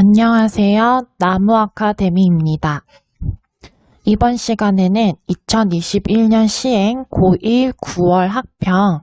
안녕하세요. 나무 아카데미입니다. 이번 시간에는 2021년 시행 고1 9월 학평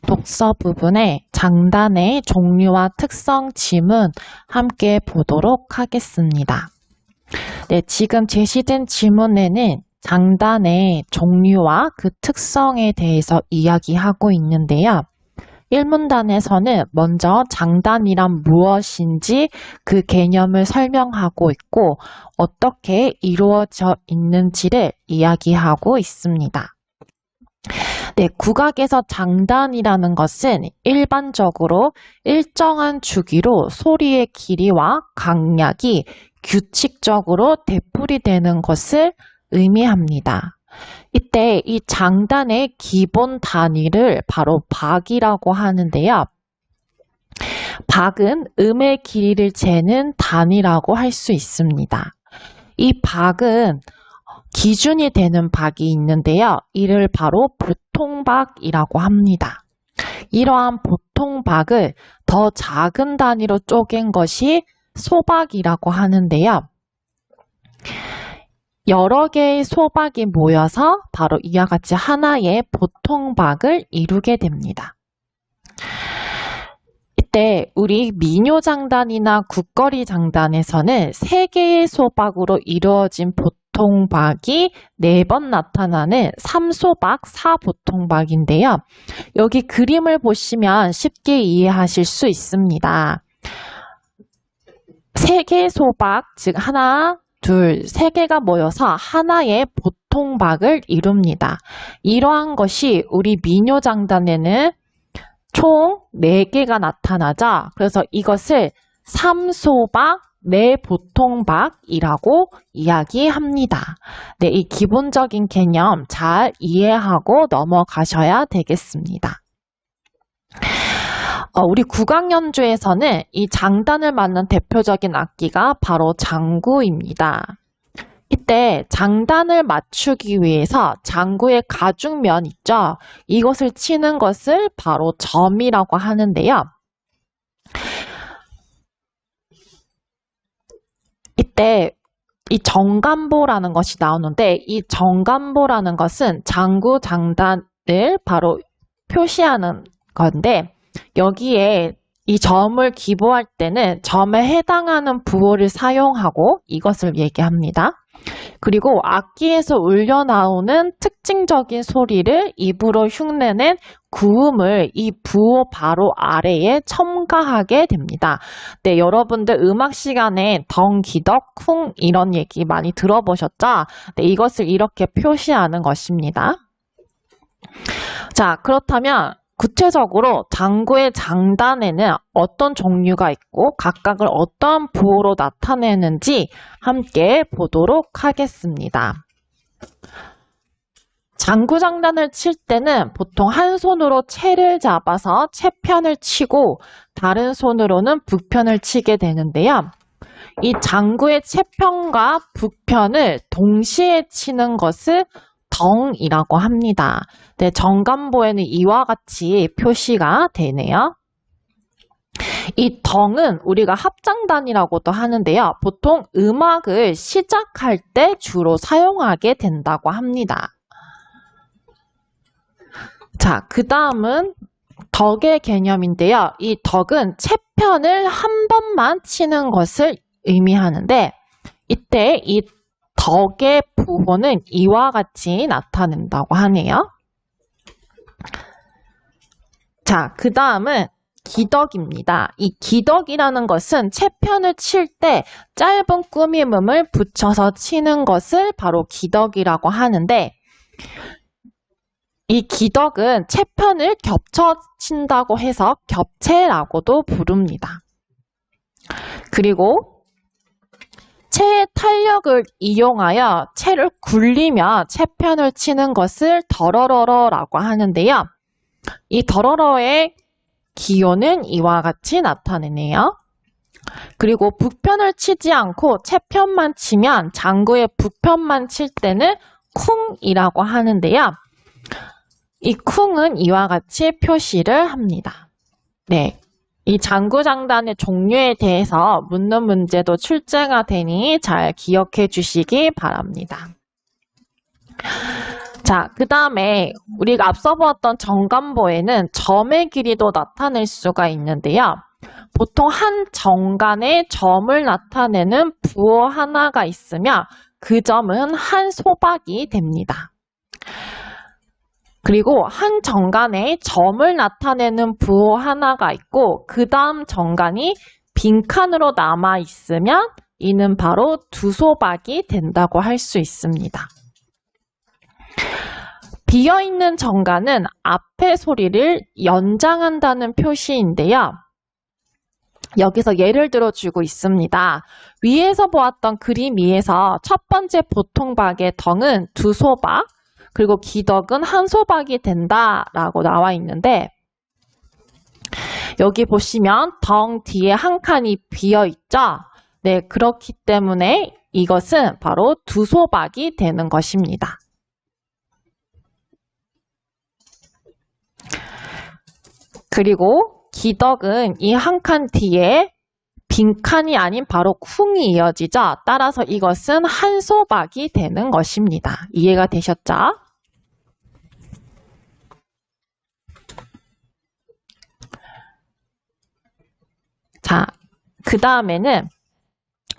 독서 부분의 장단의 종류와 특성 지문 함께 보도록 하겠습니다. 네, 지금 제시된 지문에는 장단의 종류와 그 특성에 대해서 이야기하고 있는데요. 1문단에서는 먼저 장단이란 무엇인지 그 개념을 설명하고 있고 어떻게 이루어져 있는지를 이야기하고 있습니다. 네, 국악에서 장단이라는 것은 일반적으로 일정한 주기로 소리의 길이와 강약이 규칙적으로 되풀이되는 것을 의미합니다. 이때 이 장단의 기본 단위를 바로 박이라고 하는데요. 박은 음의 길이를 재는 단위라고 할 수 있습니다. 이 박은 기준이 되는 박이 있는데요. 이를 바로 보통박이라고 합니다. 이러한 보통박을 더 작은 단위로 쪼갠 것이 소박이라고 하는데요. 여러 개의 소박이 모여서 바로 이와 같이 하나의 보통박을 이루게 됩니다. 이때 우리 민요장단이나 국거리 장단에서는 3개의 소박으로 이루어진 보통박이 4번 나타나는 3소박 4보통박인데요. 여기 그림을 보시면 쉽게 이해하실 수 있습니다. 3개의 소박, 즉 하나, 둘, 3개가 모여서 하나의 보통박을 이룹니다. 이러한 것이 우리 민요장단에는 총 4개가 나타나자 그래서 이것을 3소박 4보통박이라고 이야기합니다. 네, 이 기본적인 개념 잘 이해하고 넘어가셔야 되겠습니다. 우리 국악연주에서는 이 장단을 맡는 대표적인 악기가 바로 장구입니다. 이때 장단을 맞추기 위해서 장구의 가죽면 있죠? 이것을 치는 것을 바로 점이라고 하는데요. 이때 이 정간보라는 것이 나오는데 이 정간보라는 것은 장구 장단을 바로 표시하는 건데 여기에 이 점을 기보할 때는 점에 해당하는 부호를 사용하고 이것을 얘기합니다. 그리고 악기에서 울려 나오는 특징적인 소리를 입으로 흉내낸 구음을 이 부호 바로 아래에 첨가하게 됩니다. 네, 여러분들 음악 시간에 덩, 기덕, 쿵 이런 얘기 많이 들어보셨죠? 네, 이것을 이렇게 표시하는 것입니다. 자, 그렇다면 구체적으로 장구의 장단에는 어떤 종류가 있고 각각을 어떠한 부호로 나타내는지 함께 보도록 하겠습니다. 장구 장단을 칠 때는 보통 한 손으로 채를 잡아서 채편을 치고 다른 손으로는 북편을 치게 되는데요. 이 장구의 채편과 북편을 동시에 치는 것을 덩이라고 합니다. 네, 정간보에는 이와 같이 표시가 되네요. 이 덩은 우리가 합장단이라고도 하는데요. 보통 음악을 시작할 때 주로 사용하게 된다고 합니다. 자, 그 다음은 덕의 개념인데요. 이 덕은 채편을 한 번만 치는 것을 의미하는데 이때 이 덕의 부호는 이와 같이 나타낸다고 하네요. 자, 그 다음은 기덕입니다. 이 기덕이라는 것은 채편을 칠 때 짧은 꾸밈음을 붙여서 치는 것을 바로 기덕이라고 하는데 이 기덕은 채편을 겹쳐 친다고 해서 겹채라고도 부릅니다. 그리고 채의 탄력을 이용하여 채를 굴리며 채편을 치는 것을 더러러러라고 하는데요. 이 더러러의 기호는 이와 같이 나타내네요. 그리고 북편을 치지 않고 채편만 치면 장구의 북편만 칠 때는 쿵이라고 하는데요. 이 쿵은 이와 같이 표시를 합니다. 네. 이 장구장단의 종류에 대해서 묻는 문제도 출제가 되니 잘 기억해 주시기 바랍니다. 자, 그 다음에 우리가 앞서 보았던 정간보에는 점의 길이도 나타낼 수가 있는데요. 보통 한 정간에 점을 나타내는 부호 하나가 있으면 그 점은 한 소박이 됩니다. 그리고 한 정간에 점을 나타내는 부호 하나가 있고 그 다음 정간이 빈칸으로 남아 있으면 이는 바로 두 소박이 된다고 할 수 있습니다. 비어있는 정간은 앞의 소리를 연장한다는 표시인데요. 여기서 예를 들어주고 있습니다. 위에서 보았던 그림 위에서 첫 번째 보통박의 덩은 두 소박, 그리고 기덕은 한 소박이 된다라고 나와 있는데 여기 보시면 덩 뒤에 한 칸이 비어 있죠? 네, 그렇기 때문에 이것은 바로 두 소박이 되는 것입니다. 그리고 기덕은 이 한 칸 뒤에 빈칸이 아닌 바로 쿵이 이어지죠? 따라서 이것은 한 소박이 되는 것입니다. 이해가 되셨죠? 자, 그 다음에는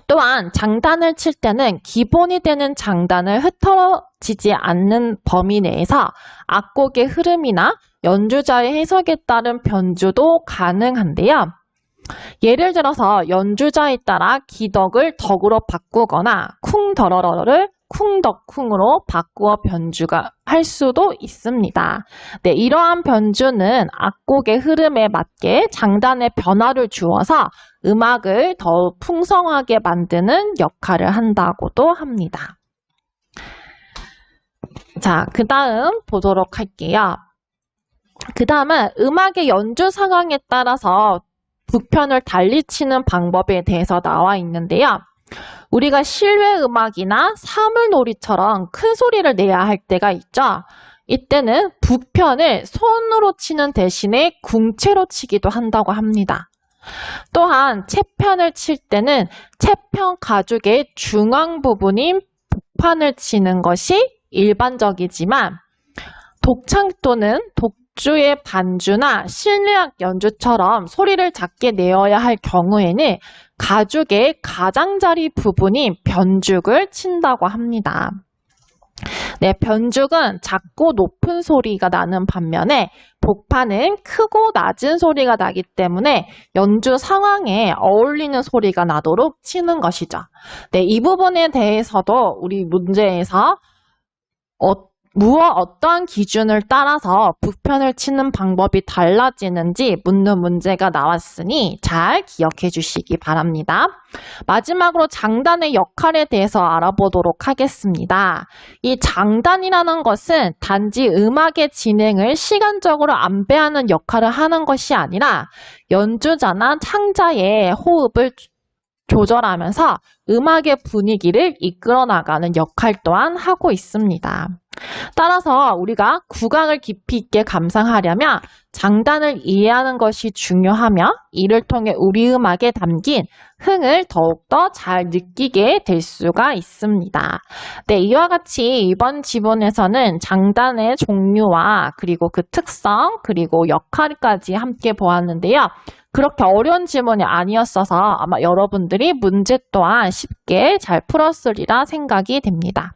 또한 장단을 칠 때는 기본이 되는 장단을 흐트러지지 않는 범위 내에서 악곡의 흐름이나 연주자의 해석에 따른 변주도 가능한데요. 예를 들어서 연주자에 따라 기덕을 덕으로 바꾸거나 쿵더러러를 쿵덕쿵으로 바꾸어 변주가 할 수도 있습니다. 네, 이러한 변주는 악곡의 흐름에 맞게 장단의 변화를 주어서 음악을 더 풍성하게 만드는 역할을 한다고도 합니다. 자, 그 다음 보도록 할게요. 그 다음은 음악의 연주 상황에 따라서 부편을 달리 치는 방법에 대해서 나와 있는데요. 우리가 실외 음악이나 사물놀이처럼 큰 소리를 내야 할 때가 있죠. 이때는 부편을 손으로 치는 대신에 궁체로 치기도 한다고 합니다. 또한 채편을 칠 때는 채편 가죽의 중앙 부분인 복판을 치는 것이 일반적이지만 독창 또는 독주의 반주나 실내악 연주처럼 소리를 작게 내어야 할 경우에는 가죽의 가장자리 부분인 변죽을 친다고 합니다. 네, 변죽은 작고 높은 소리가 나는 반면에 복판은 크고 낮은 소리가 나기 때문에 연주 상황에 어울리는 소리가 나도록 치는 것이죠. 네, 이 부분에 대해서도 우리 문제에서 어떠한 기준을 따라서 부편을 치는 방법이 달라지는지 묻는 문제가 나왔으니 잘 기억해 주시기 바랍니다. 마지막으로 장단의 역할에 대해서 알아보도록 하겠습니다. 이 장단이라는 것은 단지 음악의 진행을 시간적으로 안배하는 역할을 하는 것이 아니라 연주자나 창자의 호흡을 조절하면서 음악의 분위기를 이끌어 나가는 역할 또한 하고 있습니다. 따라서 우리가 국악을 깊이 있게 감상하려면 장단을 이해하는 것이 중요하며 이를 통해 우리 음악에 담긴 흥을 더욱더 잘 느끼게 될 수가 있습니다. 네, 이와 같이 이번 지문에서는 장단의 종류와 그리고 그 특성 그리고 역할까지 함께 보았는데요. 그렇게 어려운 지문이 아니었어서 아마 여러분들이 문제 또한 쉽게 잘 풀었으리라 생각이 됩니다.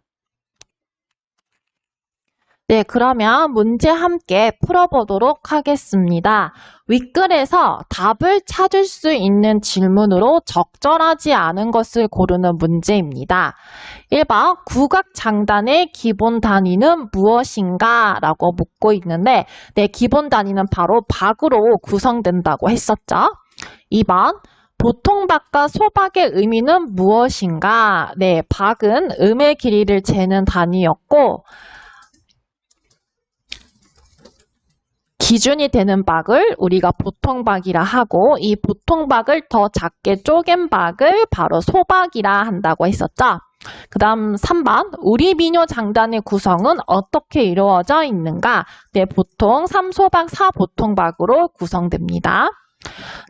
네, 그러면 문제 함께 풀어보도록 하겠습니다. 윗글에서 답을 찾을 수 있는 질문으로 적절하지 않은 것을 고르는 문제입니다. 1번, 국악 장단의 기본 단위는 무엇인가? 라고 묻고 있는데, 네, 기본 단위는 바로 박으로 구성된다고 했었죠. 2번, 보통박과 소박의 의미는 무엇인가? 네, 박은 음의 길이를 재는 단위였고, 기준이 되는 박을 우리가 보통박이라 하고 이 보통박을 더 작게 쪼갠 박을 바로 소박이라 한다고 했었죠. 그 다음 3번 우리 민요 장단의 구성은 어떻게 이루어져 있는가? 네, 보통 3소박 4보통박으로 구성됩니다.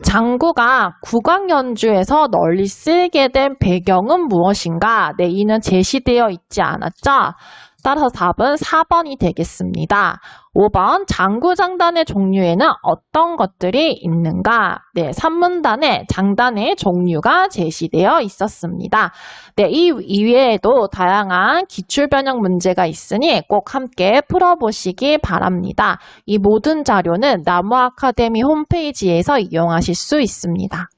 장구가 국악 연주에서 널리 쓰이게 된 배경은 무엇인가? 네, 이는 제시되어 있지 않았죠? 따라서 답은 4번이 되겠습니다. 5번 장구장단의 종류에는 어떤 것들이 있는가? 네, 산문단에 장단의 종류가 제시되어 있었습니다. 네, 이 이외에도 다양한 기출변형 문제가 있으니 꼭 함께 풀어보시기 바랍니다. 이 모든 자료는 나무 아카데미 홈페이지에서 이용하실 수 있습니다.